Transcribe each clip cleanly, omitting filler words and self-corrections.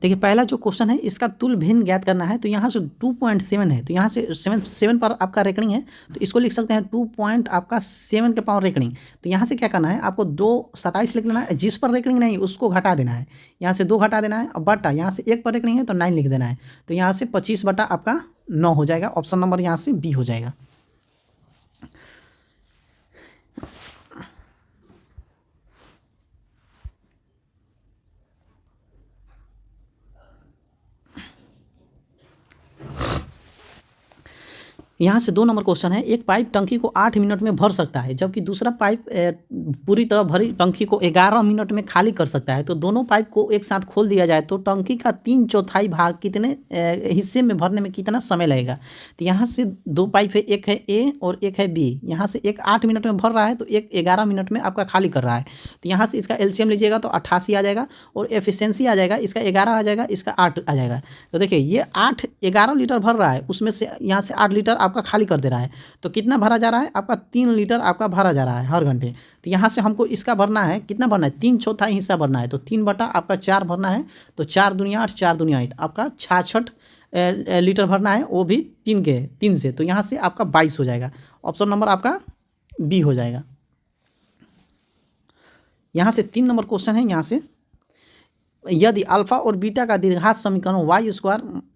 देखिए पहला जो क्वेश्चन है इसका तुल भिन्न ज्ञात करना है, तो यहाँ से 2.7 है, तो यहाँ से 7 पर आपका रेकनिंग है, तो इसको लिख सकते हैं 2.7 के पावर रेकनिंग। तो यहाँ से क्या करना है, आपको 2.27 लिख लेना है, जिस पर रेकनिंग नहीं उसको घटा देना है, यहाँ से 2 घटा देना है, और बटा यहाँ से 1 पर रेकनिंग है तो 9 लिख देना है, तो यहाँ से 25 बटा आपका 9 हो जाएगा। ऑप्शन नंबर यहाँ से बी हो जाएगा। यहाँ से 2 नंबर क्वेश्चन है, एक पाइप टंकी को 8 मिनट में भर सकता है, जबकि दूसरा पाइप पूरी तरह भरी टंकी को 11 मिनट में खाली कर सकता है। तो दोनों पाइप को एक साथ खोल दिया जाए तो टंकी का 3/4 भाग कितने हिस्से में भरने में कितना समय लगेगा। तो यहाँ से 2 पाइप है, एक है ए और एक है बी। यहाँ से एक 8 मिनट में भर रहा है तो एक 11 मिनट में आपका खाली कर रहा है। तो यहाँ से इसका एलसीएम लीजिएगा तो 88 आ जाएगा, और एफिशिएंसी आ जाएगा इसका 11 आ जाएगा, इसका 8 आ जाएगा। तो देखिए ये 11 लीटर भर रहा है, उसमें से यहाँ से 8 लीटर आपका खाली कर दे रहा है, तो कितना भरा जा रहा है आपका 3 लीटर आपका भरा जा रहा है हर घंटे। तो यहाँ से हमको इसका भरना है, कितना भरना है, 3/4 हिस्सा भरना है, तो 3 बटा आपका 4 भरना है, तो 4 दूनी 8, 4 दूनी 8 आपका 66 लीटर भरना है, वो भी 3 से, तो यहाँ से आपका 22 हो जाएगा। ऑप्शन नंबर आपका बी हो जाएगा। यहाँ से 3 नंबर क्वेश्चन है, यहाँ से यदि अल्फा और बीटा का दीर्घात समीकरण y² -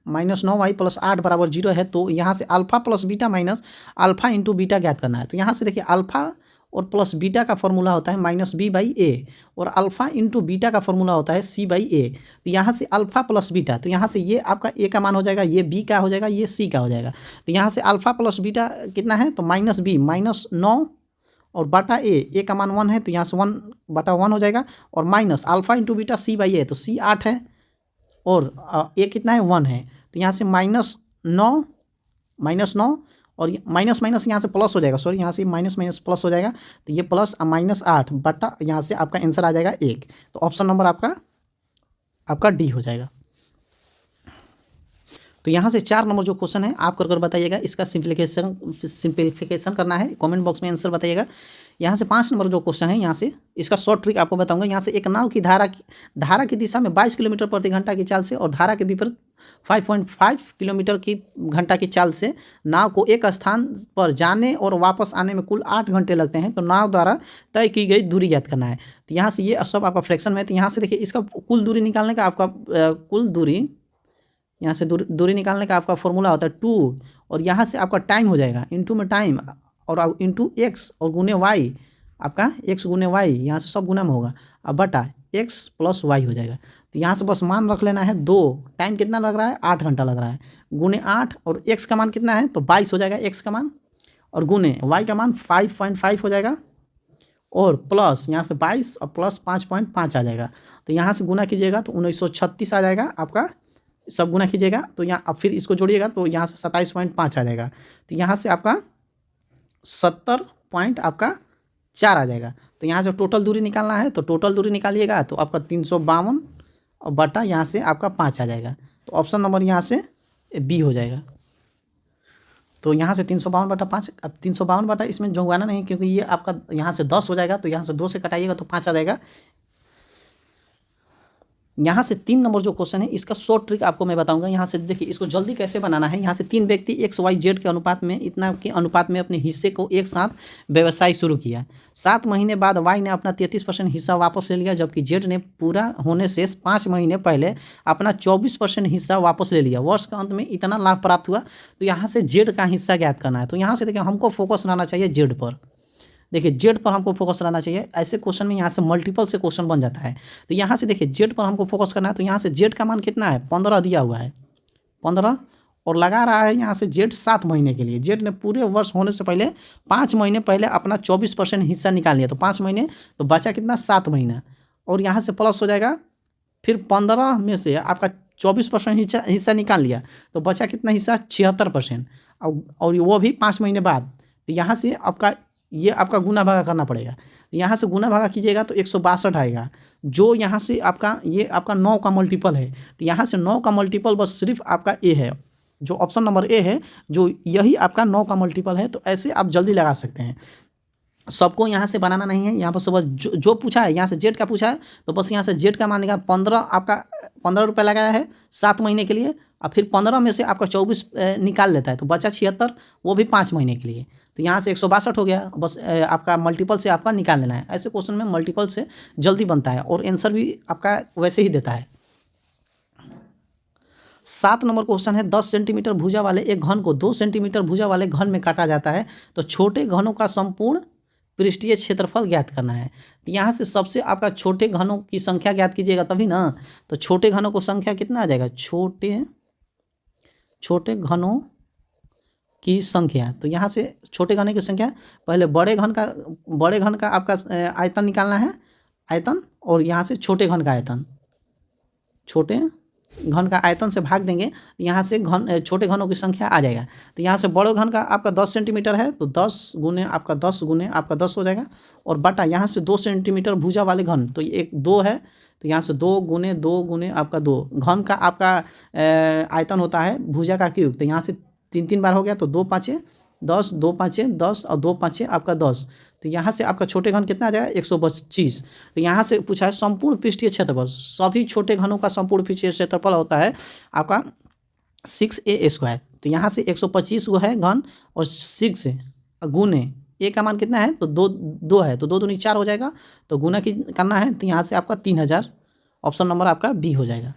9y + 8 = 0 है, तो यहाँ से alpha plus beta minus alpha into beta ज्ञात करना है। तो यहाँ से देखिए अल्फा और प्लस बीटा का फॉर्मूला होता है -b/a, और अल्फा इंटू बीटा का फॉर्मूला होता है c/a। तो यहाँ से अल्फा प्लस बीटा, तो यहाँ से ये आपका a का मान हो जाएगा, ये b का हो जाएगा, ये c का हो जाएगा। तो यहाँ से अल्फा प्लस बीटा कितना है, तो -b -9 और बटा ए का मान 1 है, तो यहाँ से 1/1 हो जाएगा, और minus alpha into beta c/a, तो c 8 है और ए कितना है, 1 है, तो यहाँ से -9 और माइनस माइनस यहाँ से प्लस हो जाएगा, सॉरी यहाँ से माइनस माइनस प्लस हो जाएगा, तो ये प्लस -8 बटा यहाँ से आपका आंसर आ जाएगा 1। तो ऑप्शन नंबर आपका डी हो जाएगा। तो यहाँ से 4 नंबर जो क्वेश्चन है आप कर बताइएगा, इसका सिंप्लीफिकेशन करना है, कमेंट बॉक्स में आंसर बताइएगा। यहाँ से 5 नंबर जो क्वेश्चन है, यहाँ से इसका शॉर्ट ट्रिक आपको बताऊंगा। यहाँ से एक नाव की धारा की दिशा में 22 किलोमीटर प्रति घंटा की चाल से और धारा के विपरीत 5.5 किलोमीटर की घंटा की चाल से नाव को एक स्थान पर जाने और वापस आने में कुल 8 घंटे लगते हैं, तो नाव द्वारा तय की गई दूरी ज्ञात करना है। तो यहाँ से ये सब आपका फ्रैक्शन में है, तो यहाँ से देखिए इसका कुल दूरी निकालने का आपका कुल दूरी, यहाँ से दूरी निकालने का आपका फॉर्मूला होता है 2, और यहाँ से आपका टाइम हो जाएगा इंटू में टाइम और इंटू एक्स और गुने वाई, आपका एक्स गुने वाई यहाँ से सब गुना में होगा, अब बटा एक्स प्लस वाई हो जाएगा। तो यहाँ से बस मान रख लेना है 2, टाइम कितना लग रहा है 8 घंटा लग रहा है, गुने 8 और एक्स का मान कितना है तो 22 हो जाएगा एक्स का मान, और गुने वाई का मान 5.5 हो जाएगा, और प्लस यहाँ से 22 और प्लस 5.5 आ जाएगा। तो यहाँ से गुना कीजिएगा तो 1936 आ जाएगा आपका, सब गुना कीजिएगा तो यहाँ अब फिर इसको जोड़िएगा तो यहाँ से 27.5 आ जाएगा। तो यहाँ से आपका 70.4 आ जाएगा। तो यहाँ से टोटल दूरी निकालना है, तो टोटल दूरी निकालिएगा तो आपका 352 और बटा यहाँ से आपका 5 आ जाएगा। तो ऑप्शन नंबर यहाँ से बी हो जाएगा। तो यहाँ से 352/5, अब 352 बटा इसमें जोड़वाना नहीं क्योंकि ये आपका यहाँ से 10 हो जाएगा, तो यहाँ से 2 से कटाइएगा तो 5 आ जाएगा। यहाँ से 3 नंबर जो क्वेश्चन है इसका शॉर्ट ट्रिक आपको मैं बताऊंगा। यहाँ से देखिए इसको जल्दी कैसे बनाना है। यहाँ से 3 व्यक्ति एक्स वाई जेड के अनुपात में इतना के अनुपात में अपने हिस्से को एक साथ व्यवसाय शुरू किया। 7 महीने बाद वाई ने अपना 33% हिस्सा वापस ले लिया, जबकि जेड ने पूरा होने से 5 महीने पहले अपना 24% हिस्सा वापस ले लिया। वर्ष के अंत में इतना लाभ प्राप्त हुआ। तो यहाँ से जेड का हिस्सा ज्ञात करना है। तो यहाँ से देखिए हमको फोकस रहना चाहिए जेड पर, देखिए जेड पर हमको फोकस रहना चाहिए। ऐसे क्वेश्चन में यहाँ से मल्टीपल से क्वेश्चन बन जाता है। तो यहाँ से देखिए जेड पर हमको फोकस करना है। तो यहाँ से जेड का मान कितना है 15 दिया हुआ है, 15 और लगा रहा है यहाँ से जेड 7 महीने के लिए। जेड ने पूरे वर्ष होने से पहले 5 महीने पहले अपना 24% हिस्सा निकाल लिया। तो 5 महीने तो बचा कितना 7 महीना, और यहाँ से प्लस हो जाएगा फिर 15 में से आपका 24% हिस्सा निकाल लिया तो बचा कितना हिस्सा 76%, और वो भी 5 महीने बाद। तो यहाँ से आपका ये आपका गुना भागा करना पड़ेगा। यहाँ से गुना भागा कीजिएगा तो 162 आएगा, जो यहाँ से आपका ये आपका 9 का मल्टीपल है। तो यहाँ से 9 का मल्टीपल बस सिर्फ आपका ए है, जो ऑप्शन नंबर ए है, जो यही आपका 9 का मल्टीपल है। तो ऐसे आप जल्दी लगा सकते हैं। सबको यहाँ से बनाना नहीं है। यहाँ पर बस जो पूछा है यहाँ से जेड का पूछा है, तो बस यहाँ से जेड का मान निकाल 15 आपका 15 रुपये लगाया है 7 महीने के लिए, और फिर 15 में से आपका 24 निकाल लेता है तो बचा 76, वो भी 5 महीने के लिए। तो यहाँ से 162 हो गया, बस आपका मल्टीपल से आपका निकाल लेना है। ऐसे क्वेश्चन में मल्टीपल से जल्दी बनता है और आंसर भी आपका वैसे ही देता है। 7 नंबर क्वेश्चन है, 10 सेंटीमीटर भुजा वाले एक घन को 2 सेंटीमीटर भुजा वाले घन में काटा जाता है तो छोटे घनों का संपूर्ण पृष्ठीय क्षेत्रफल ज्ञात करना है। तो यहाँ से सबसे आपका छोटे घनों की संख्या ज्ञात कीजिएगा तभी ना। तो छोटे घनों को संख्या कितना आ जाएगा, छोटे घनों की संख्या। तो यहाँ से छोटे घन की संख्या, पहले बड़े घन का आपका आयतन निकालना है, आयतन, और यहाँ से छोटे घन का आयतन, छोटे घन का आयतन से भाग देंगे, यहाँ से छोटे घनों की संख्या आ जाएगा। तो यहाँ से बड़े घन का आपका 10 सेंटीमीटर है तो 10 गुने आपका 10 हो जाएगा, और बटा यहाँ से 2 सेंटीमीटर भुजा वाले घन, तो एक 2 है तो यहाँ से 2 गुने आपका 2 घन का आपका आयतन होता है भुजा का क्यूब। तो यहाँ से 3 बार हो गया तो 2 5 10, 2 5 10 और 2 5 आपका 10। तो यहाँ से आपका छोटे घन कितना आ जाएगा, 125। तो यहाँ से पूछा है संपूर्ण पृष्ठीय क्षेत्रफल, सभी छोटे घनों का संपूर्ण पृष्ठीय क्षेत्रफल होता है आपका 6a²। तो यहाँ से 125 वो है घन, और 6 गुने a का मान कितना है तो 2 है, तो 2 दूनी 4 हो जाएगा, तो गुना की करना है। तो यहाँ से आपका 3000, ऑप्शन नंबर आपका बी हो जाएगा।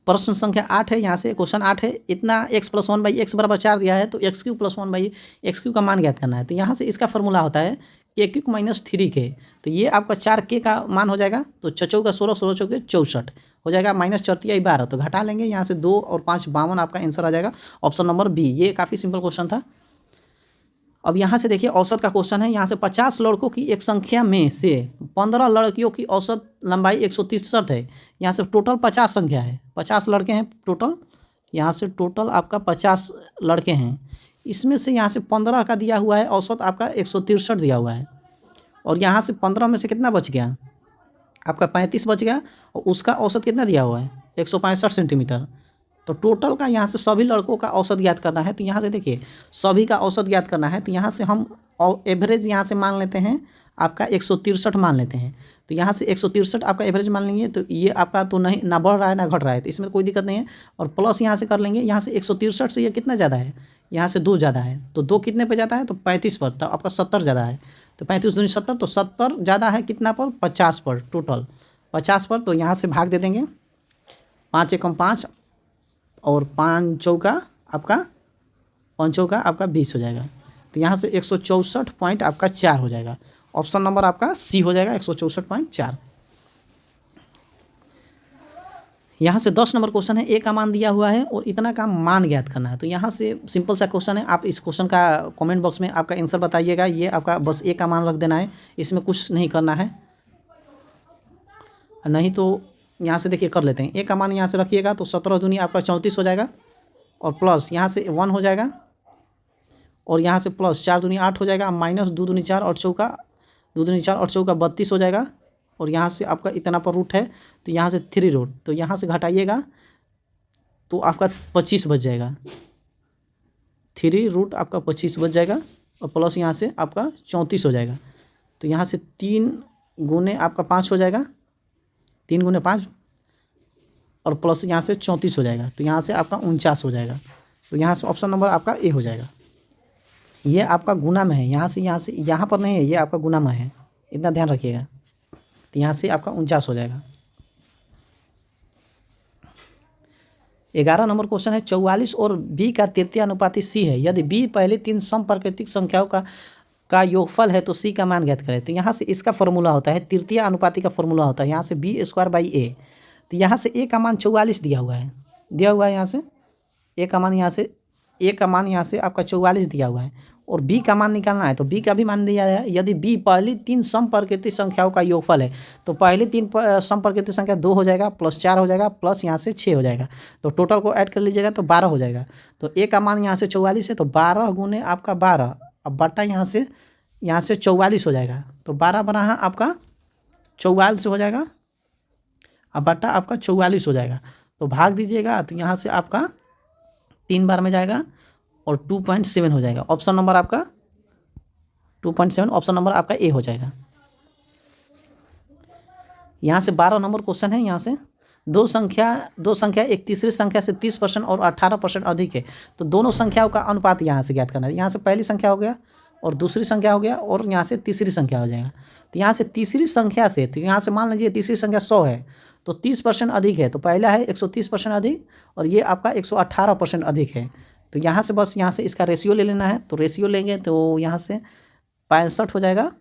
प्रश्न संख्या 8 है, यहाँ से क्वेश्चन 8 है, इतना x + 1/x = 4 दिया है तो x³ + 1/x³ का मान ज्ञात करना है। तो यहाँ से इसका फॉर्मूला होता है k³ - 3k। तो ये आपका 4k का मान हो जाएगा, तो 6 × 16, 16 × 4 = 64 हो जाएगा, -4 12, तो घटा लेंगे यहाँ से 2 और 5 52, आपका आंसर आ जाएगा ऑप्शन नंबर बी। ये काफ़ी सिंपल क्वेश्चन था। अब यहाँ से देखिए औसत का क्वेश्चन है, यहाँ से 50 लड़कों की एक संख्या में से 15 लड़कियों की औसत लंबाई 163 है। यहाँ से टोटल 50 संख्या है, 50 लड़के हैं टोटल, यहाँ से टोटल आपका 50 लड़के हैं, इसमें से यहाँ से 15 का दिया हुआ है औसत आपका 163 दिया हुआ है, और यहाँ से 15 में से कितना बच गया आपका 35 बच गया, और उसका औसत कितना दिया हुआ है 165 सेंटीमीटर। तो टोटल का यहाँ से सभी लड़कों का औसत ज्ञात करना है। तो यहाँ से देखिए सभी का औसत ज्ञात करना है, तो यहाँ से हम एवरेज यहाँ से मान लेते हैं आपका 163 मान लेते हैं। तो यहाँ से 163 आपका एवरेज मान लेंगे, तो ये आपका तो नहीं ना बढ़ रहा है ना घट रहा है, तो इसमें कोई दिक्कत नहीं है, और प्लस यहाँ से कर लेंगे। यहाँ से 163 से ये कितना ज़्यादा है, यहाँ से 2 ज़्यादा है, तो 2 कितने पे जाता है तो 35 पर, तो आपका 70 ज़्यादा है, तो 35 दूनी 70, तो 70 ज़्यादा है कितना पर 50 पर, टोटल 50 पर। तो यहाँ से भाग दे देंगे, 5 × 5 और 5 चौका आपका 20 हो जाएगा। तो यहाँ से 164.4 हो जाएगा, ऑप्शन नंबर आपका सी हो जाएगा 164.4। यहाँ से 10 नंबर क्वेश्चन है, ए का मान दिया हुआ है और इतना का मान ज्ञात करना है। तो यहाँ से सिंपल सा क्वेश्चन है, आप इस क्वेश्चन का कमेंट बॉक्स में आपका आंसर बताइएगा। ये आपका बस ए का मान रख देना है, इसमें कुछ नहीं करना है, नहीं तो यहाँ से देखिए कर लेते हैं। ए का मान यहाँ से रखिएगा तो 17 दूनी आपका 34 हो जाएगा, और प्लस यहाँ से 1 हो जाएगा, और यहाँ से प्लस 4 दूनी 8 हो जाएगा, माइनस 2 दूनी 4 और चौका 2 दूनी 4 और चौका 32 हो जाएगा, और यहाँ से आपका इतना पर रूट है तो यहाँ से 3 रूट, तो यहाँ से घटाइएगा तो आपका 25 बच जाएगा, 3 रूट आपका 25 बच जाएगा, और प्लस यहाँ से आपका 34 हो जाएगा। तो यहाँ से 3 गुने आपका 5 हो जाएगा, 3 गुने 5, और प्लस यहाँ से 34 हो जाएगा, तो यहाँ से आपका 49 हो जाएगा। तो यहाँ से ऑप्शन नंबर आपका ए हो जाएगा। ये आपका गुना में है, यहाँ से यहाँ पर नहीं है, ये आपका गुना में है, इतना ध्यान रखिएगा। तो यहाँ से आपका 49 हो जाएगा। 11 नंबर क्वेश्चन है, 44 और b का तृतीय अनुपाती c है, यदि b पहले 3 समप्राकृतिक संख्याओं का योगफल है तो c का मान ज्ञात करें। तो यहाँ से इसका फॉर्मूला होता है, तृतीय अनुपाती का फॉर्मूला होता है यहाँ से b²/a। तो यहाँ से a का मान 44 दिया हुआ है, यहाँ से a का मान यहाँ से आपका 44 दिया हुआ है, और b का मान निकालना है। तो b का भी मान दिया है, यदि b पहली 3 समप्राकृतिक संख्याओं का योगफल है तो पहली 3 समप्राकृतिक संख्या 2 हो जाएगा, प्लस 4 हो जाएगा, प्लस यहाँ से 6 हो जाएगा, तो टोटल को ऐड कर लीजिएगा तो 12 हो जाएगा। तो a का मान यहाँ से 44 है, तो 12 गुने आपका 12, अब बटा यहाँ से 44 हो जाएगा, तो 12 बना है आपका 44 हो जाएगा, अब बटा आपका 44 हो जाएगा। तो भाग दीजिएगा तो यहाँ से आपका 3 बार में जाएगा और 2.7 हो जाएगा, ऑप्शन नंबर आपका 2.7, ऑप्शन नंबर आपका ए हो जाएगा। यहाँ से 12 नंबर क्वेश्चन है। यहाँ से दो संख्या एक तीसरी संख्या से 30% और 18% अधिक है, तो दोनों संख्याओं का अनुपात यहाँ से ज्ञात करना है। यहाँ से पहली संख्या हो गया और दूसरी संख्या हो गया और यहाँ से तीसरी संख्या हो जाएगा। तो यहाँ से तीसरी संख्या से, तो यहाँ से मान लीजिए तीसरी संख्या 100 है तो 30% अधिक है, तो पहला है 130% अधिक और ये आपका 118% अधिक है। तो यहाँ से बस यहाँ से इसका रेशियो ले लेना है, तो रेशियो लेंगे तो यहाँ से 65 हो जाएगा,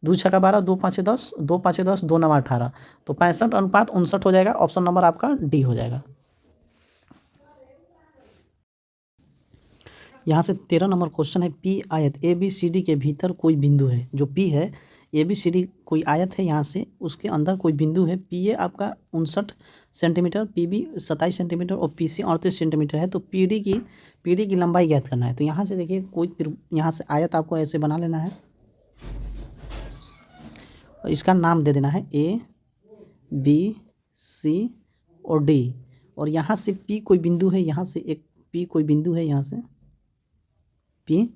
2 छक्का 12, 2 पाँचे 10, 2 पाँचे 10, 2 नवा 18, तो 65:59 हो जाएगा। ऑप्शन नंबर आपका डी हो जाएगा। यहाँ से 13 नंबर क्वेश्चन है, पी आयत ए बी सी डी के भीतर कोई बिंदु है। जो पी है, ए बी सी डी कोई आयत है, यहाँ से उसके अंदर कोई बिंदु है। पी ए आपका 59 सेंटीमीटर, पी बी 27 सेंटीमीटर और पी सी 38 सेंटीमीटर है। तो पी डी की लंबाई ज्ञात करना है। तो यहाँ से देखिए कोई यहाँ से आयत आपको ऐसे बना लेना है और इसका नाम दे देना है ए बी सी और डी, और यहाँ से पी कोई बिंदु है, यहाँ से एक पी कोई बिंदु है, यहाँ से पी,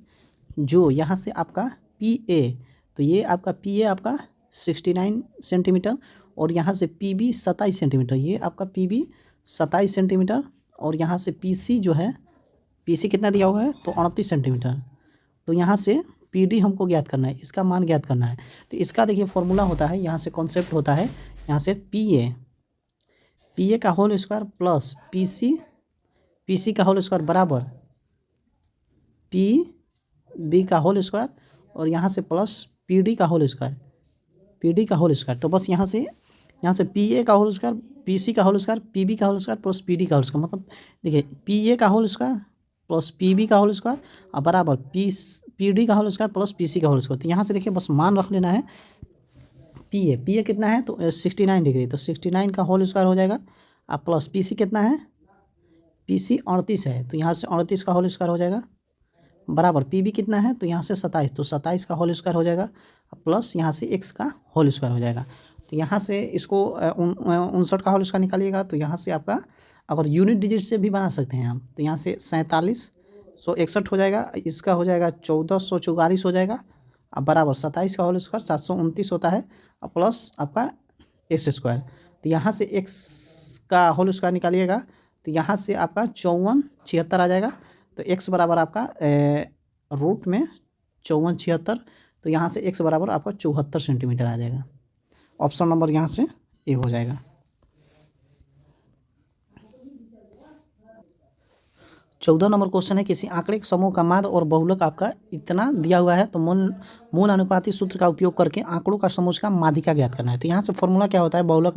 जो यहाँ से आपका पी ए, तो ये आपका पी ए आपका 69 सेंटीमीटर और यहाँ से पी बी 27 सेंटीमीटर, ये आपका पी बी 27 सेंटीमीटर और यहाँ से पी सी जो है, पी सी कितना दिया हुआ है तो 38 सेंटीमीटर। तो यहाँ से पी डी हमको ज्ञात करना है, इसका मान ज्ञात करना है। तो इसका देखिए फॉर्मूला होता है, यहाँ से कॉन्सेप्ट होता है, यहाँ से पी ए का whole square plus P C का होल स्क्वायर बराबर पी बी का होल स्क्वायर और यहाँ से प्लस पी डी का होल स्क्वायर, तो बस यहाँ से पी ए का होल स्क्वायर, पी सी का होल स्क्वायर, पी बी का whole square plus P D का होल स्क्वायर, मतलब देखिए पी ए का whole square plus P B का होल स्क्वायर और बराबर पी डी का whole square plus P C का होल स्क्वायर। तो यहाँ से देखिए बस मान रख लेना है। पी ए कितना है तो 69 डिग्री, तो 69 का होल स्क्वायर हो जाएगा। अब प्लस पी सी कितना है, पी सी 38 है, तो यहाँ से 38 का होल स्क्वायर हो जाएगा बराबर पी बी कितना है तो यहाँ से 27, तो 27 का होल स्क्वायर हो जाएगा प्लस यहाँ से x का होल स्क्वायर हो जाएगा। तो यहाँ से इसको 59 का होल स्क्वायर निकालिएगा, तो यहाँ से आपका अगर यूनिट डिजिट से भी बना सकते हैं हम, तो यहाँ से 4761 हो जाएगा, इसका हो जाएगा 1444 हो जाएगा अब बराबर 27 का होल स्क्वायर 729 होता है और प्लस आपका एक्स स्क्वायर। तो यहाँ से x का होल स्क्वायर निकालिएगा, तो यहाँ से आपका 5476 आ जाएगा। तो x बराबर आपका रूट में 5476, तो यहाँ से x बराबर आपका 74 सेंटीमीटर आ जाएगा। ऑप्शन नंबर यहाँ से ए हो जाएगा। 14 नंबर क्वेश्चन है, किसी आंकड़े के समूह का माध्य और बहुलक आपका इतना दिया हुआ है, तो मूल अनुपाती सूत्र का उपयोग करके आंकड़ों का समूह का माध्यिका ज्ञात करना है। तो यहाँ से फॉर्मूला क्या होता है, बहुलक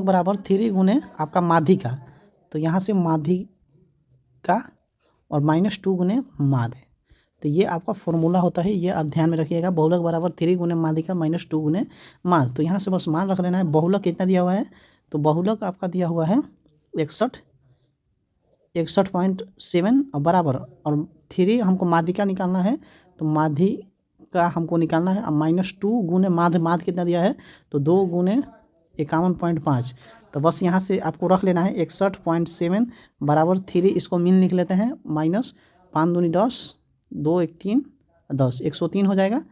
बराबर 3 गुने आपका माध्यिका, तो यहाँ से माध्यिका और -2 गुने माध्य, तो ये आपका फॉर्मूला होता है, ये आप ध्यान में रखिएगा। बहुलक बराबर 3 गुने माध्यिका -2 गुने माध्य। तो यहाँ से बस मान रख लेना है। बहुलक कितना दिया हुआ है, तो बहुलक आपका दिया हुआ है 61.7 और बराबर, और 3 हमको माध्यिका निकालना है, तो माध्यिका हमको निकालना है। अब -2 गुने माध्य कितना दिया है तो 2 गुने 51.5, तो बस यहाँ से आपको रख लेना है 61.7 बराबर 3, इसको मीन लिख लेते हैं, -5 दूनी 10, 2 1 3 10, 103 हो जाएगा।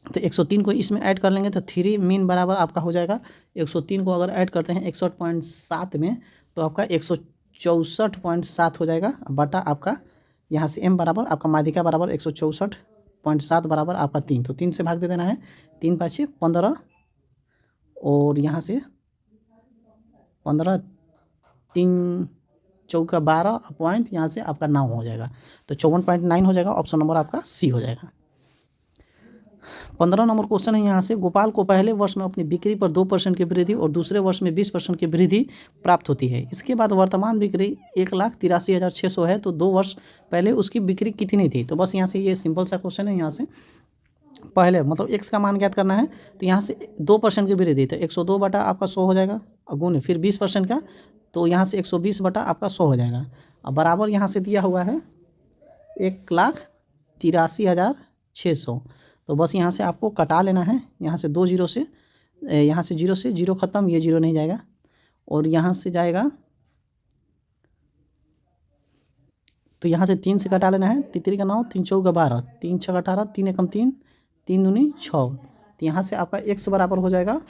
तो 103 को इसमें ऐड कर लेंगे तो 3 मीन बराबर आपका हो जाएगा 103 को अगर ऐड करते हैं 61.7 में, तो आपका 164.7 हो जाएगा बटा आपका यहाँ से m बराबर आपका माध्यिका बराबर 164.7 बराबर आपका 3, तो 3 से भाग दे देना है, 3 5 15 और यहाँ से 15 3 चौका 12 पॉइंट यहाँ से आपका 9 हो जाएगा, तो 54.9 हो जाएगा। ऑप्शन नंबर आपका सी हो जाएगा। 15 नंबर क्वेश्चन है, यहाँ से गोपाल को पहले वर्ष में अपनी बिक्री पर 2% की वृद्धि और दूसरे वर्ष में 20% की वृद्धि प्राप्त होती है। इसके बाद वर्तमान बिक्री 1,83,600 है, तो 2 वर्ष पहले उसकी बिक्री कितनी थी। तो बस यहाँ से ये सिंपल सा क्वेश्चन है। यहाँ से पहले मतलब x का मान ज्ञात करना है, तो यहाँ से 2% की वृद्धि, तो 102 बटा आपका 100 हो जाएगा और गुण फिर 20% का, तो यहाँ से 120 बटा आपका 100 हो जाएगा। अब बराबर यहाँ से दिया हुआ है 1,83,600, तो बस यहाँ से आपको कटा लेना है, यहाँ से 2 जीरो से, यहाँ से जीरो ख़त्म, ये जीरो नहीं जाएगा और यहाँ से जाएगा, तो यहाँ से 3 से कटा लेना है, 3 का 9, 3 चौका 12, 3 6 18, 3 एकम 3, 3 दूनी 6, तो यहाँ से आपका x बराबर हो जाएगा,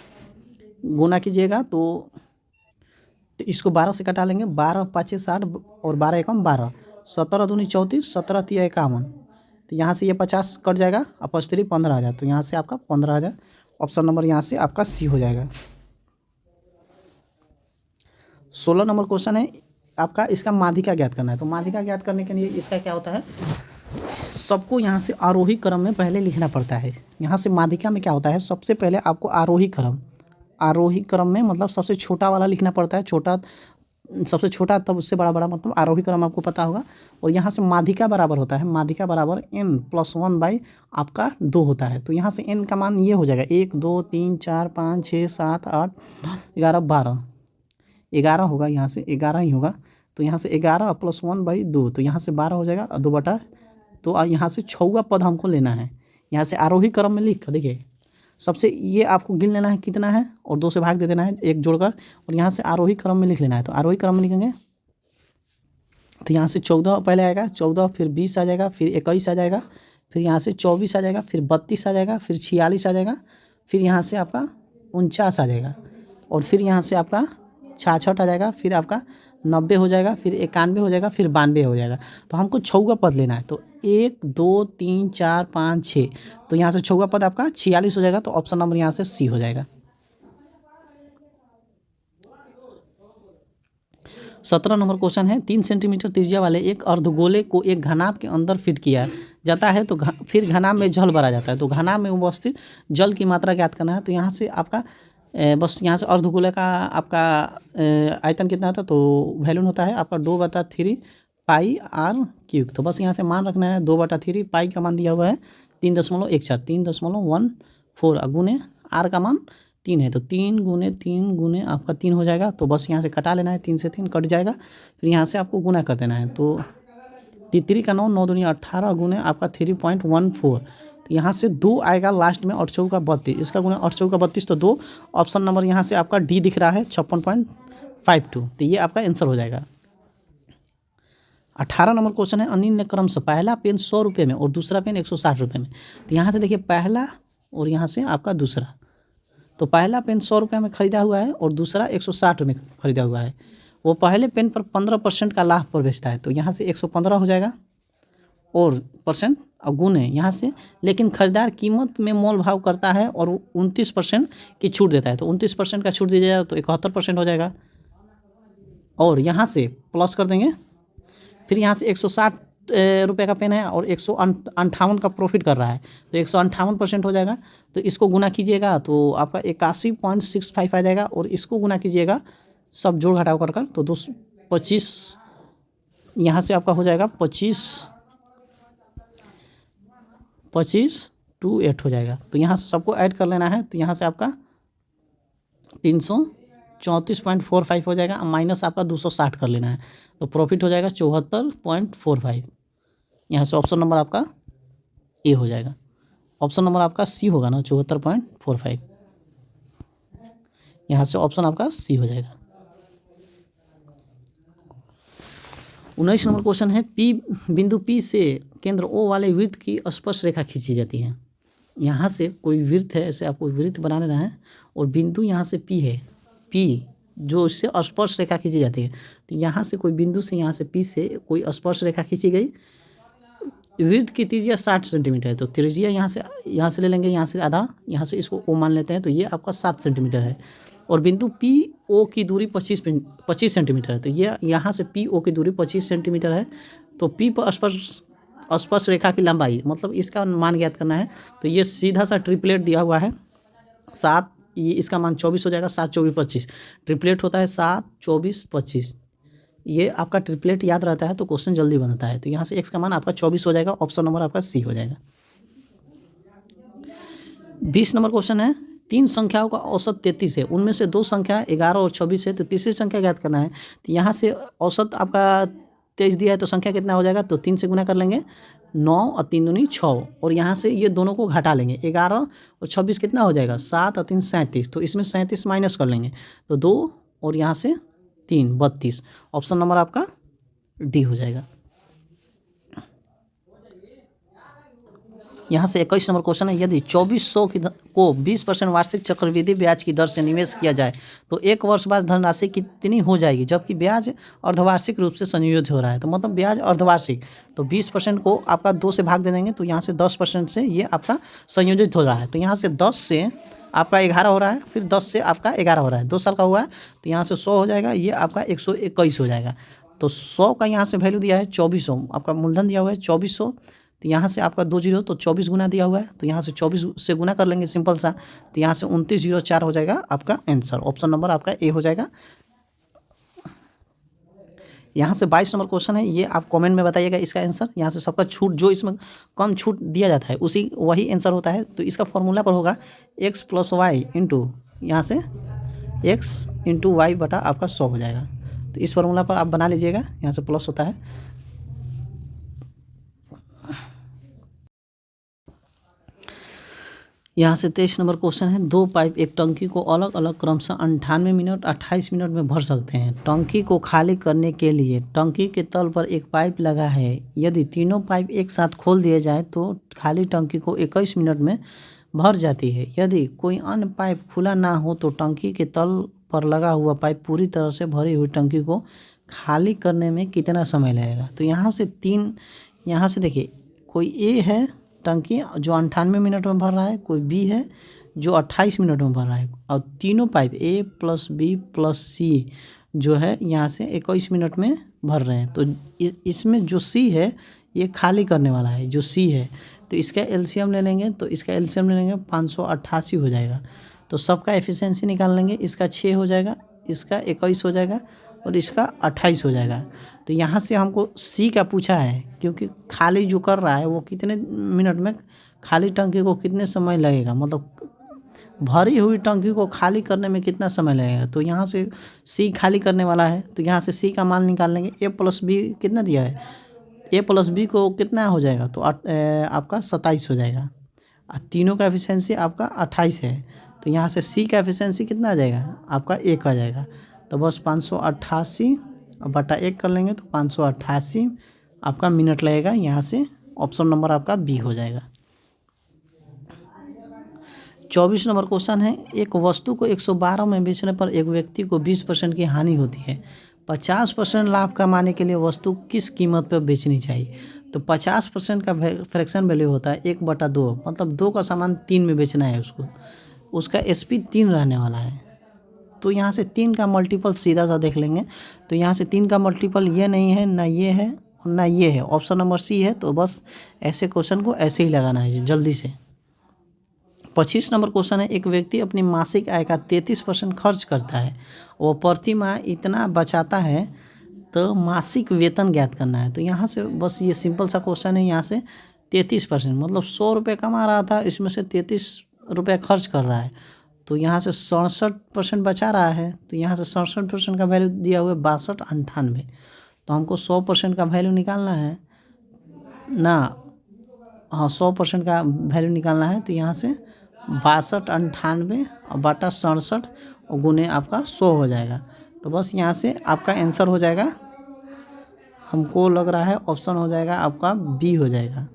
गुना कीजिएगा तो इसको 12 से कटा लेंगे, 12 पाँचे 60 और 12 एकम 12, 17 दूनी 34, 17 तिया 51। तो यहाँ से ये 50 कट जाएगा, अपस्त्री 15,000। तो यहाँ से आपका 15,000 ऑप्शन नंबर यहाँ से आपका सी हो जाएगा। 16 नंबर क्वेश्चन है आपका, इसका माध्यिका ज्ञात करना है। तो माध्यिका ज्ञात करने के लिए इसका क्या होता है, सबको यहाँ से आरोही क्रम में पहले लिखना पड़ता है। यहाँ से माध्यिका में क्या होता है, सबसे पहले आपको आरोही क्रम में मतलब सबसे छोटा वाला लिखना पड़ता है, सबसे छोटा तब उससे बड़ा बड़ा, मतलब आरोही क्रम आपको पता होगा। और यहाँ से माध्यिका बराबर होता है, माध्यिका बराबर n+1 आपका 2 होता है। तो यहाँ से n का मान ये हो जाएगा 1 2 3 4 5 6 7 8 11 12, 11 होगा, यहाँ से 11 ही होगा। तो यहाँ से 11 + 1/2, तो यहाँ से 12 हो जाएगा, 2 तो यहाँ से 6वां पद हमको लेना है। यहाँ से आरोही क्रम में लिख कर देखिए, सबसे ये आपको गिन लेना है कितना है और 2 से भाग दे देना है, 1 जोड़कर, और यहाँ से आरोही क्रम में लिख लेना है। तो आरोही क्रम में लिखेंगे तो यहाँ से 14 पहले आएगा, 14 फिर 20 आ जाएगा, फिर 21 आ जाएगा, फिर यहाँ से 24 आ जाएगा, फिर 32 आ जाएगा, फिर 46 आ जाएगा, फिर यहाँ से आपका 49 आ जाएगा, और फिर यहाँ से आपका 66 आ जाएगा, फिर आपका 90 हो जाएगा, फिर 91 हो जाएगा, फिर 92 हो जाएगा। तो हमको 6वां पद लेना है। तो 1 2 3 4 5 6, तो यहाँ से 6वां पद आपका 46 हो जाएगा। तो ऑप्शन नंबर यहाँ से सी हो जाएगा। 17 नंबर क्वेश्चन है, 3 सेंटीमीटर त्रिज्या वाले एक अर्धगोले को एक घनाभ के अंदर फिट किया जाता है, तो फिर घनाभ में जल भरा जाता है। तो घनाभ में उपस्थित जल की मात्रा ज्ञात करना है। तो यहाँ से आपका बस यहाँ से अर्धगोले का आपका आयतन कितना होता है, तो वैल्यून होता है आपका 2/3 πr³। तो बस यहाँ से मान रखना है 2/3, पाई का मान दिया हुआ है 3.14, 3.14 गुने आर का मान 3 है, तो 3 गुने 3 गुने आपका 3 हो जाएगा। तो बस यहाँ से कटा लेना है, 3 से 3 कट जाएगा, फिर यहाँ से आपको गुना कर देना है। तो 3 का 9, 9 दूनी 18 गुने आपका 3.14, तो यहाँ से 2 आएगा लास्ट में, 8 चौका 32, इसका गुना 8 चौका 32, तो 2। ऑप्शन नंबर यहाँ से आपका डी दिख रहा है 56.52, तो ये आपका आंसर हो जाएगा। 18 नंबर क्वेश्चन है, अनिल क्रम से पहला पेन 100 रुपये में और दूसरा पेन 160 रुपये में। तो यहाँ से देखिए पहला और यहाँ से आपका दूसरा, तो पहला पेन 100 रुपये में खरीदा हुआ है और दूसरा 160 में खरीदा हुआ है। वो पहले पेन पर 15% का लाभ पर बेचता है, तो यहाँ से 115 हो जाएगा और परसेंट और गुने यहाँ से, लेकिन खरीदार कीमत में मोल भाव करता है और 29% की छूट देता है। तो 29% का छूट दिया जाएगा तो 71% हो जाएगा, और यहाँ से प्लस कर देंगे, फिर यहाँ से 160 रुपये का पेन है और 158 का प्रॉफिट कर रहा है, तो 158% हो जाएगा। तो इसको गुना कीजिएगा तो आपका 81.65 आ जाएगा, और इसको गुना कीजिएगा सब जोड़ घटाव कर कर, तो 25 यहाँ से आपका हो जाएगा 25/8 हो जाएगा। तो यहाँ से सबको ऐड कर लेना है, तो यहाँ से आपका 334.45 हो जाएगा, माइनस आपका 260 कर लेना है, तो प्रॉफिट हो जाएगा 74.45। यहाँ से ऑप्शन नंबर आपका ए हो जाएगा। ऑप्शन नंबर आपका सी होगा ना, 74.45, यहाँ से ऑप्शन आपका सी हो जाएगा। 19 नंबर क्वेश्चन है, बिंदु पी से केंद्र ओ वाले वृत्त की स्पर्श रेखा खींची जाती है। यहाँ से कोई वृत्त है, ऐसे आपको वृत्त बना लेना है, और बिंदु यहाँ से पी है, पी जो इससे स्पर्श रेखा खींची जाती है। तो यहाँ से कोई बिंदु से, यहाँ से पी से कोई स्पर्श रेखा खींची गई, वृत्त की त्रिज्या 60 सेंटीमीटर है, तो त्रिज्या यहाँ से ले लेंगे, यहाँ से आधा, यहाँ से इसको ओ मान लेते हैं, तो ये आपका 7 सेंटीमीटर है, और बिंदु पी ओ की दूरी 25 सेंटीमीटर है। तो ये यहाँ से पी ओ की दूरी 25 सेंटीमीटर है। तो पी पर स्पर्श रेखा की लंबाई, मतलब इसका मान ज्ञात करना है। तो ये सीधा सा ट्रिपलेट दिया हुआ है 7, ये इसका मान 24 हो जाएगा, 7 24 25, ट्रिपलेट होता है 7 24 25, ये आपका ट्रिपलेट याद रहता है तो क्वेश्चन जल्दी बनता है। तो यहाँ से x का मान आपका 24 हो जाएगा, ऑप्शन नंबर आपका सी हो जाएगा। 20 नंबर क्वेश्चन है, 3 संख्याओं का औसत 33 है, उनमें से 2 संख्या 11 और 26 है, तो तीसरी संख्या ज्ञात करना है। तो यहाँ से औसत आपका 23 दिया है, तो संख्या कितना हो जाएगा, तो 3 से गुना कर लेंगे, 9 और 3 दूनी 6, और यहाँ से ये दोनों को घटा लेंगे, 11 और 26 कितना हो जाएगा, 7 और 3 37, तो इसमें 37 माइनस कर लेंगे, तो 2 और यहाँ से 3 32, ऑप्शन नंबर आपका डी हो जाएगा। यहाँ से 21 नंबर क्वेश्चन है, यदि 2400 को 20% वार्षिक चक्रवृद्धि ब्याज की दर से निवेश किया जाए तो 1 वर्ष बाद धनराशि कितनी हो जाएगी, जबकि ब्याज अर्धवार्षिक रूप से संयोजित हो रहा है। तो मतलब ब्याज अर्धवार्षिक, तो 20% को आपका 2 से भाग दे देंगे तो यहाँ से 10% से ये आपका संयोजित हो रहा है। तो यहाँ से 10 से आपका 11 हो रहा है, फिर 10 से आपका 11 हो रहा है, 2 साल का हुआ है। तो यहाँ से 100 हो जाएगा, ये आपका 121 हो जाएगा। तो 100 का यहाँ से वैल्यू दिया है 2400, आपका मूलधन दिया हुआ है 2400। तो यहाँ से आपका 2 जीरो तो 24 गुना दिया हुआ है, तो यहाँ से 24 से गुना कर लेंगे सिंपल सा। तो यहाँ से 2904 हो जाएगा आपका आंसर। ऑप्शन नंबर आपका ए हो जाएगा। यहाँ से 22 नंबर क्वेश्चन है, ये आप कमेंट में बताइएगा इसका आंसर। यहाँ से सबका छूट जो इसमें कम छूट दिया जाता है उसी वही आंसर होता है। तो इसका फॉर्मूला पर होगा x प्लस वाई इंटू, यहाँ से x इंटू वाई बटा आपका 100 हो जाएगा। तो इस फॉर्मूला पर आप बना लीजिएगा, यहाँ से प्लस होता है। यहाँ से 23 नंबर क्वेश्चन है, 2 पाइप एक टंकी को अलग अलग क्रमशः 98 मिनट 28 मिनट में भर सकते हैं। टंकी को खाली करने के लिए टंकी के तल पर एक पाइप लगा है। यदि तीनों पाइप एक साथ खोल दिए जाए तो खाली टंकी को 21 मिनट में भर जाती है। यदि कोई अन्य पाइप खुला ना हो तो टंकी के तल पर लगा हुआ पाइप पूरी तरह से भरी हुई टंकी को खाली करने में कितना समय लगेगा। तो यहाँ से यहाँ से देखिए, कोई ए है टंकी जो 98 मिनट में भर रहा है, कोई बी है जो 28 मिनट में भर रहा है, और तीनों pipe A plus B plus C जो है यहाँ से 21 मिनट में भर रहे हैं। तो इसमें जो सी है ये खाली करने वाला है, जो सी है। तो इसका एलसीएम ले लेंगे, तो इसका एलसीएम ले लेंगे 588 हो जाएगा। तो सबका एफिशिएंसी निकाल लेंगे, इसका 6 हो जाएगा, इसका 21 हो जाएगा और इसका 28 हो जाएगा। तो यहाँ से हमको सी का पूछा है, क्योंकि खाली जो कर रहा है वो कितने मिनट में, खाली टंकी को कितने समय लगेगा, मतलब भरी हुई टंकी को खाली करने में कितना समय लगेगा। तो यहाँ से सी खाली करने वाला है, तो यहाँ से सी का मान निकाल लेंगे। ए प्लस बी कितना दिया है, ए प्लस बी को कितना हो जाएगा, तो आपका 27 हो जाएगा। तीनों का एफिशिएंसी आपका 28 है। तो यहाँ से सी का एफिशिएंसी कितना आ जाएगा, आपका 1 आ जाएगा। तो बस 588 बटा 1 कर लेंगे तो 588 आपका मिनट लगेगा। यहाँ से ऑप्शन नंबर आपका बी हो जाएगा। 24 नंबर क्वेश्चन है, एक वस्तु को 112 में बेचने पर एक व्यक्ति को 20% की हानि होती है। 50% लाभ कमाने के लिए वस्तु किस कीमत पर बेचनी चाहिए। तो 50% का फ्रैक्शन वैल्यू होता है 1/2, मतलब 2 का सामान 3 में बेचना है उसको, उसका एसपी 3 रहने वाला है। तो यहाँ से 3 का मल्टीपल सीधा सा देख लेंगे। तो यहाँ से 3 का मल्टीपल ये नहीं है, ना ये है और ना ये है, ऑप्शन नंबर सी है। तो बस ऐसे क्वेश्चन को ऐसे ही लगाना है जल्दी से। 25 नंबर क्वेश्चन है, एक व्यक्ति अपनी मासिक आय का 33% खर्च करता है, वो प्रति माह इतना बचाता है, तो मासिक वेतन ज्ञात करना है। तो यहाँ से बस ये सिंपल सा क्वेश्चन है। यहाँ से 33% मतलब 100 रुपये कमा रहा था, इसमें से 33 रुपये खर्च कर रहा है, तो यहाँ से 67% बचा रहा है। तो यहाँ से 67% का वैल्यू दिया हुआ है 6298। तो हमको 100% का वैल्यू निकालना है ना, हाँ 100% का वैल्यू निकालना है। तो यहाँ से 6298 और बटा 67 और गुने आपका 100 हो जाएगा। तो बस यहाँ से आपका आंसर हो जाएगा, हमको लग रहा है ऑप्शन हो जाएगा आपका बी हो जाएगा।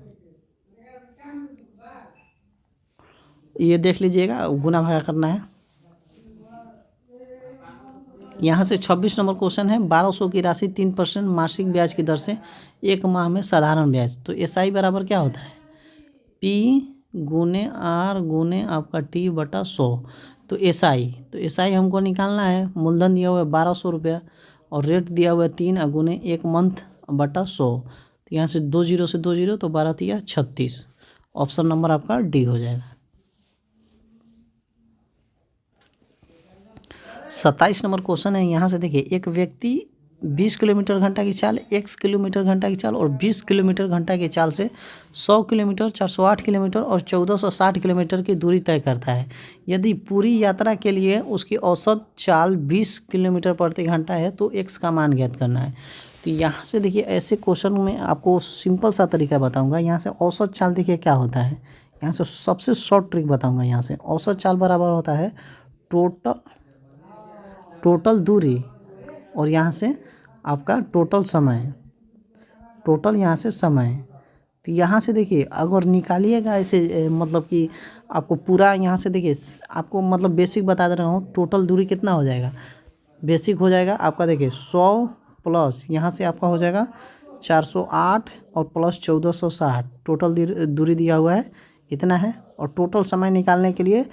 ये देख लीजिएगा, गुना भागा करना है। यहाँ से 26 नंबर क्वेश्चन है, 1200 की राशि 3% मासिक ब्याज की दर से 1 माह में साधारण ब्याज। तो एसआई बराबर क्या होता है, पी गुने आर गुने आपका टी बटा 100। तो एसआई हमको निकालना है। मूलधन दिया हुआ है 1200 रुपया और रेट दिया हुआ है 3 गुने 1 मंथ बटा 100। तो यहाँ से 2 जीरो से 2 जीरो तो 12 तिया 36। ऑप्शन नंबर आपका डी हो जाएगा। 27 नंबर क्वेश्चन है, यहाँ से देखिए, एक व्यक्ति 20 किलोमीटर घंटा की चाल, 1 किलोमीटर घंटा की चाल और 20 किलोमीटर घंटा की चाल से 100 किलोमीटर, 408 किलोमीटर और 1460 किलोमीटर की दूरी तय करता है। यदि पूरी यात्रा के लिए उसकी औसत चाल 20 किलोमीटर प्रति घंटा है तो x का मान ज्ञात करना है। तो यहाँ से देखिए, ऐसे क्वेश्चन में आपको सिंपल सा तरीका बताऊँगा। यहाँ से औसत चाल देखिए क्या होता है, यहाँ से सबसे शॉर्ट ट्रिक बताऊँगा। यहाँ से औसत चाल बराबर होता है टोटल दूरी और यहाँ से आपका टोटल समय, टोटल यहाँ से समय तो यहाँ से देखिए अगर निकालिएगा ऐसे मतलब कि आपको पूरा यहाँ से देखिए आपको मतलब बेसिक बता दे रहा हूँ, टोटल दूरी कितना हो जाएगा। बेसिक हो जाएगा आपका देखिए 100 प्लस यहाँ से आपका हो जाएगा 408 और प्लस 1460, टोटल दूरी दिया हुआ है इतना है। और टोटल समय निकालने के लिए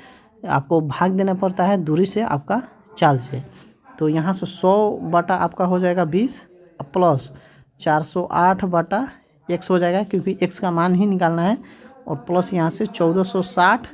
आपको भाग देना पड़ता है दूरी से आपका चाल से। तो यहाँ से 100 बटा आपका हो जाएगा 20 प्लस 408 बटा x हो जाएगा, क्योंकि x का मान ही निकालना है, और प्लस यहाँ से 1460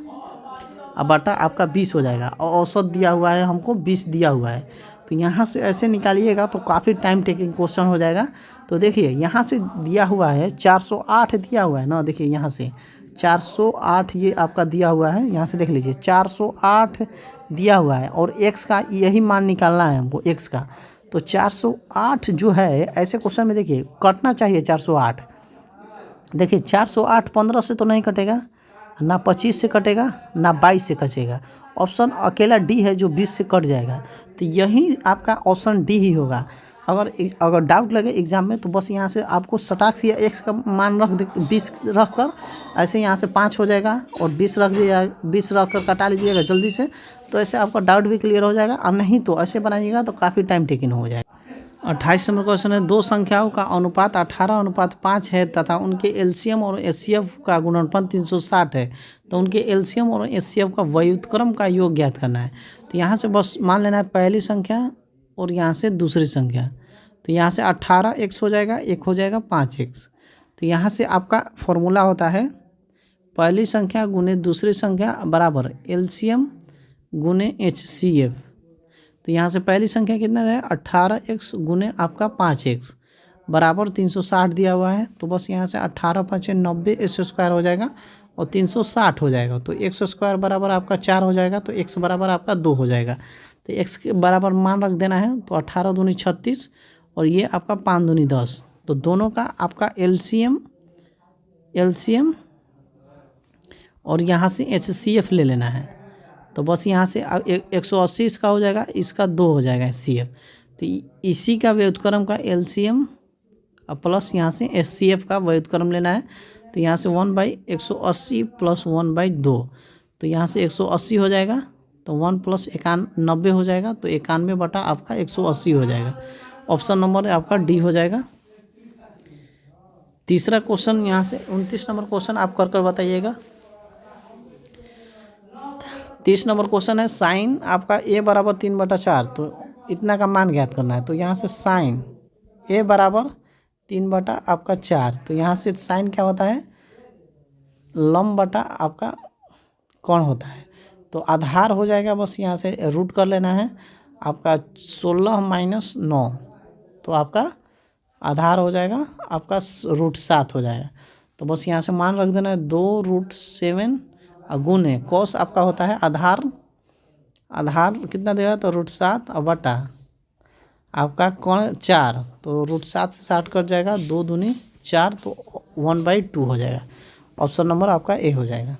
बटा आपका 20 हो जाएगा। और औसत दिया हुआ है हमको 20 दिया हुआ है। तो यहाँ से ऐसे निकालिएगा तो काफ़ी टाइम टेकिंग क्वेश्चन हो जाएगा। तो देखिए यहाँ से दिया हुआ है 408 दिया हुआ है ना, देखिए यहाँ से 408 ये आपका दिया हुआ है, यहाँ से देख लीजिए 408 दिया हुआ है और x का यही मान निकालना है हमको x का। तो 408 जो है ऐसे क्वेश्चन में देखिए कटना चाहिए 408। देखिए 408 15 से तो नहीं कटेगा, ना 25 से कटेगा, ना 22 से कटेगा। ऑप्शन अकेला डी है जो 20 से कट जाएगा। तो यही आपका ऑप्शन डी ही होगा। अगर डाउट लगे एग्जाम में तो बस यहाँ से आपको सटाक्स या एक्स का मान रख दे, 20 रख कर ऐसे यहाँ से 5 हो जाएगा और 20 रख दिया, 20 रख कर कटा लीजिएगा जल्दी से, तो ऐसे आपका डाउट भी क्लियर हो जाएगा। और नहीं तो ऐसे बनाइएगा तो काफ़ी टाइम टेकिंग हो जाएगा। 28 नंबर क्वेश्चन है, दो संख्याओं का अनुपात 18:5 है तथा उनके एलसीएम और एचसीएफ का गुणनफल 360 है, तो उनके एलसीएम और एचसीएफ का व्युत्क्रम का योग ज्ञात करना है। तो यहाँ से बस मान लेना है पहली संख्या और यहाँ से दूसरी संख्या। तो यहाँ से 18x हो जाएगा, एक हो जाएगा 5x। तो यहाँ से आपका फॉर्मूला होता है पहली संख्या गुने दूसरी संख्या बराबर एलसीएम गुने एचसीएफ। तो यहाँ से पहली संख्या कितना है 18x गुने आपका 5x बराबर 360 दिया हुआ है। तो बस यहाँ से 18×5=90 x² हो जाएगा और 360 हो जाएगा। तो x² बराबर आपका 4 हो जाएगा, तो x बराबर आपका 2 हो जाएगा। तो x के बराबर मान रख देना है। तो 18 दूनी 36 और ये आपका 5 दूनी 10। तो दोनों का आपका एलसीएम और यहाँ से एचसीएफ ले लेना है। तो बस यहाँ से 180 इसका हो जाएगा, इसका 2 हो जाएगा एचसीएफ। तो इसी का व्युत्क्रम का एलसीएम प्लस यहाँ से एचसीएफ का व्युत्क्रम लेना है। तो यहाँ से 1/180 + 1/2। तो यहाँ से 180 हो जाएगा, तो 1 + 91 हो जाएगा। तो 91 बटा आपका 180 हो जाएगा। ऑप्शन नंबर आपका डी हो जाएगा। तीसरा क्वेश्चन यहाँ से 29 नंबर क्वेश्चन आप कर बताइएगा। 30 नंबर क्वेश्चन है, साइन आपका a बराबर 3/4, तो इतना का मान ज्ञात करना है। तो यहाँ से साइन a बराबर 3/4। तो यहाँ से साइन क्या होता है लंब बटा आपका कोण होता है। तो आधार हो जाएगा, बस यहाँ से रूट कर लेना है आपका 16 - 9। तो आपका आधार हो जाएगा आपका √7 हो जाएगा। तो बस यहाँ से मान रख देना है 2√7 गुने कॉस आपका होता है आधार कितना देगा तो √7 और बटा आपका कोण 4। तो √7 से 60 कट जाएगा, 2 दूनी 4, तो 1/2 हो जाएगा। ऑप्शन नंबर आपका ए हो जाएगा।